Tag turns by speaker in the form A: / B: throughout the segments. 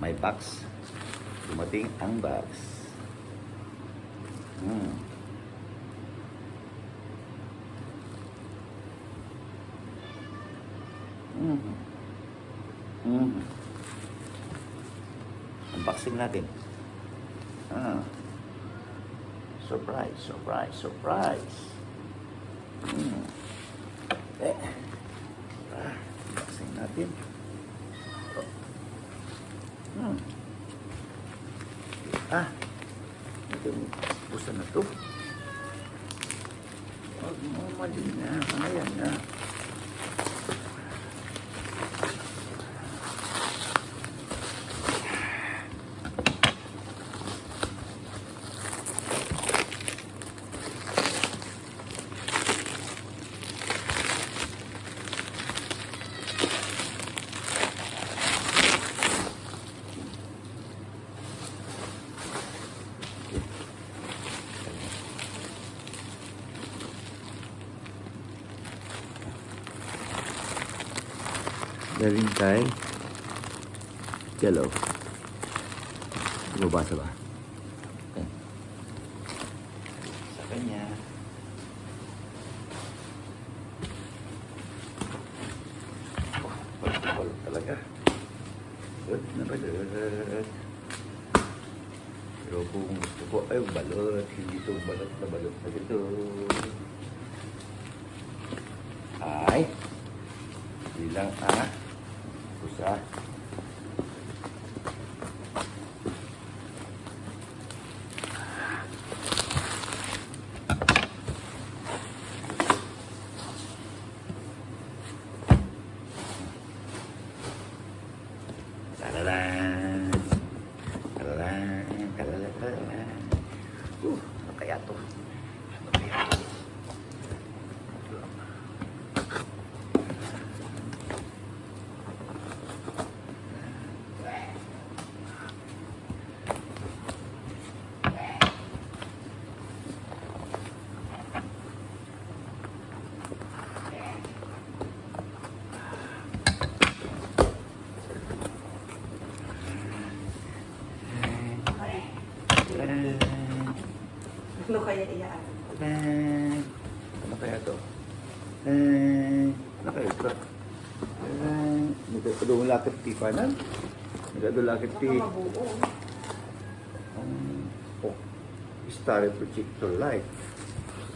A: May box. Dumating ang box. Unboxing natin. Surprise, surprise, surprise. Unboxing natin. Itong pusa na to. Huwag mo mali na. Ayan na. Galing kay Jello. Bubasa ba? Okay. Sa kanya. Balot talaga. Balot na balot. Pero kung gusto ko, ay balot. Hindi ito balot na balot na ito. Ay. Bilang pusa. Talalan. Talalan. Talalan. Talalan. Ano kaya to? Ano kaya to?
B: Ano kaya iyaan?
A: Ano kaya to? Ano kaya ito? Nagkadulakit ti panan? Nagkadulakit ti...
B: Mabuo.
A: Star Projector Light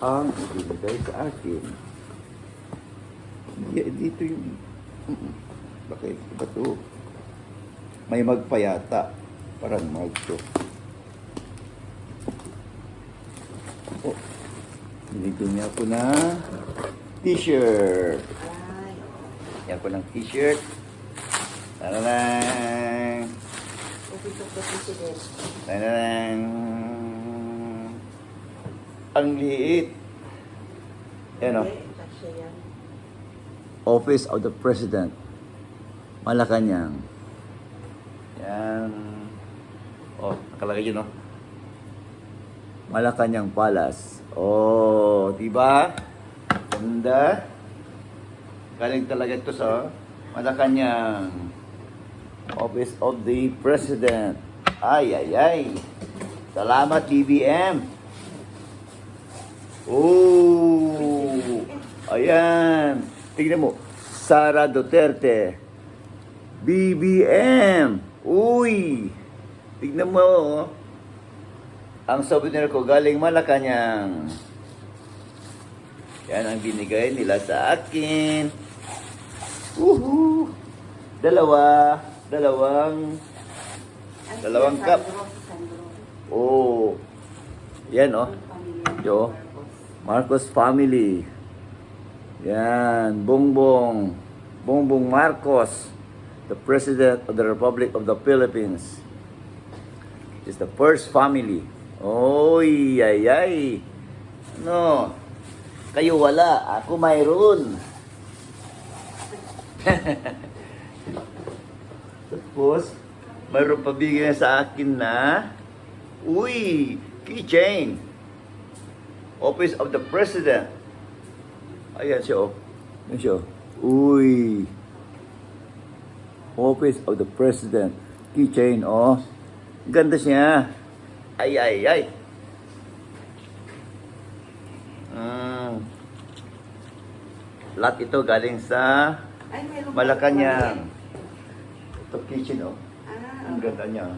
A: ang ibinigay sa akin. Dito yung... Bakit? Iba to? May magpayata. Parang mag to. Binigyan niya ako ng t-shirt. Yan ko ng t-shirt. Tananang. Tananang. Ang liit. Yan o. Office of the President. Malacañang. Yan. Nakalagay yun o. Malacañang Palace. Diba? Ganda. Galing talaga ito sa Malacañang. Office of the President. Ay. Salamat, BBM. Ayan. Tingnan mo. Sara Duterte. BBM. Uy. Tingnan mo. Ang souvenir ko galing Malacañang. Yan ang binigay nila sa akin. Dalawang cup. Yan Yo. Marcos family. Yan, Bongbong Marcos, the President of the Republic of the Philippines. Is the first family. Ay. No. Kayo wala, ako mayroon. Tapos, mayroon pa bigyan sa akin na, keychain. Office of the President. Ayan siya, Ayan siya. Office of the President. keychain, oh. Ganda siya. Ay, ay, ay. Lahat ito galing sa
B: Ay, meron pa
A: Malacañang. Ito kitchen, oh.
B: Ah,
A: Ang ganda niya.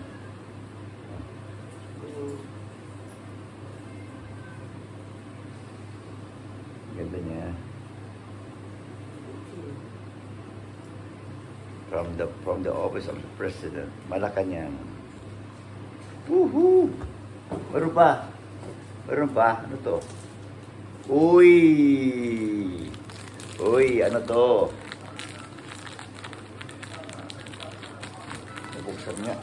A: Ganda niya. From the office of the president, Malacañang. Woohoo! Meron pa. Meron pa. Ano to? Uy! Uy, ano to? Nabuksan nga.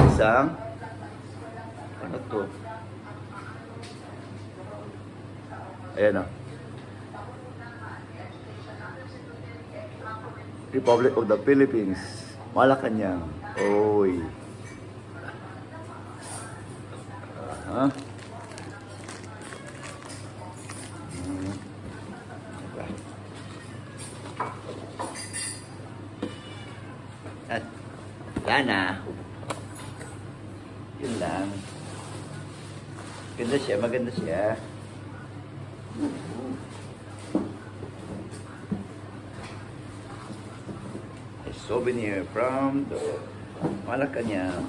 A: Isang ano to? Ayan o. Republic of the Philippines. Malacañang. Oy. Huh? At yan na. Yun lang. Ganda siya, maganda siya. A souvenir from the Malacañang.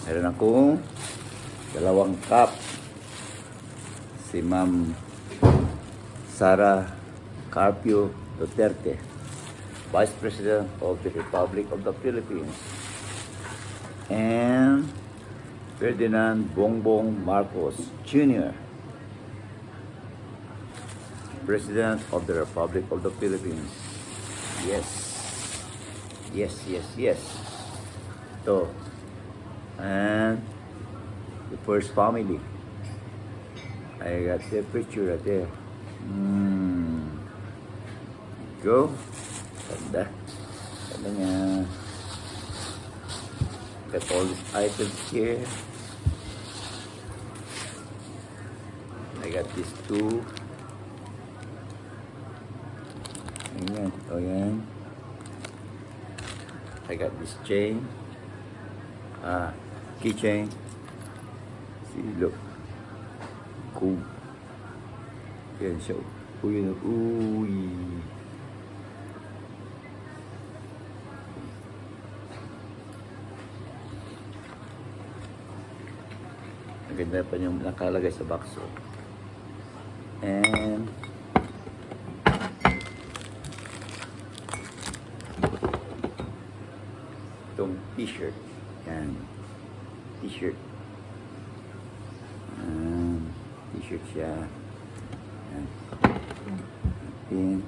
A: Meron akong dalawang cup. Si Ma'am Sara Carpio Duterte, Vice President of the Republic of the Philippines, and Ferdinand Bongbong Marcos Jr., President of the Republic of the Philippines. Yes. Yes, yes, yes. Ito. And the first family. I got the picture right there. Go. Ganda. Ganda niya. Got all these items here. I got these two. Ayan. O yan. I got this chain. Keychain. See, look. Cool. Yan siya. Uy, uy. Ang ganda pa yung nakalagay sa box. And itong t-shirt. Yan. T-shirt. T-shirt siya. Yan. Pin.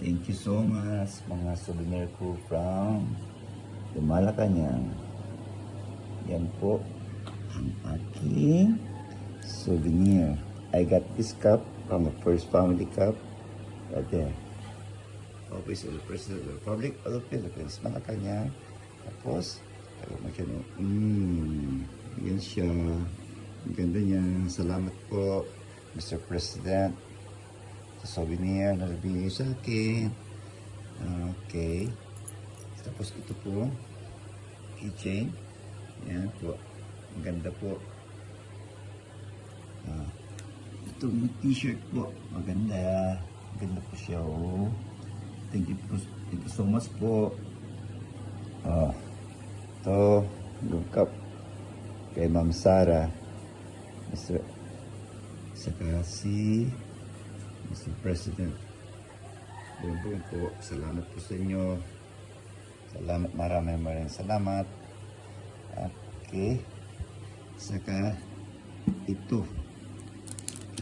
A: Thank you so much, mga souvenir ko from the Malacañang. Yan po ang aking souvenir. I got this cup from the First Family Cup right there. Office of the President of the Republic of the Philippines, Malacañang. Tapos, tayo mo siya, no? Yan siya. Ang ganda niya. Salamat po, Mr. President, sa souvenir na nabigay sa akin. Okay. Tapos ito po, keychain. Yan po. Ang ganda po. Itong t-shirt po. Maganda. Maganda po siya, oh. Thank you so much po. Ito, yung cup kay Ma'am Sara. Saka si Mr. President. Buong po. Salamat po sa inyo. Salamat, maraming salamat. Okay. Saka ito.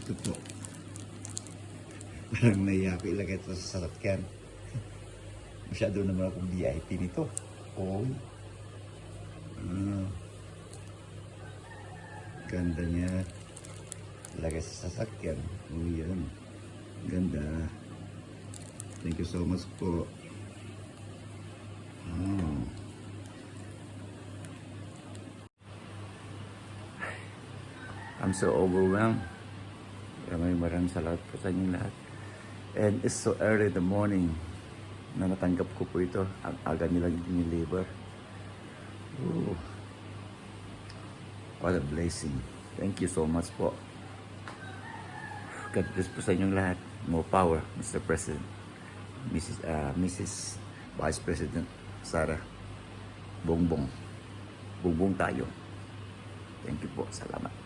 A: Ito po. Parang naiya ko ilagay ito sa salakyan. Masyado naman akong VIP nito. Oh. Ganda niya. Ilagay sa sasakyan. Oh, yan. Ganda. Thank you so much po. I'm so overwhelmed. Maraming salamat po sa inyong lahat. And it's so early in the morning na natanggap ko po ito. Ang aga nilang diniliver. Ooh. What a blessing. Thank you so much po. God bless po sa inyong lahat. More power, Mr. President. Mrs. Vice President Sara. Bongbong. Bongbong tayo. Thank you po. Salamat.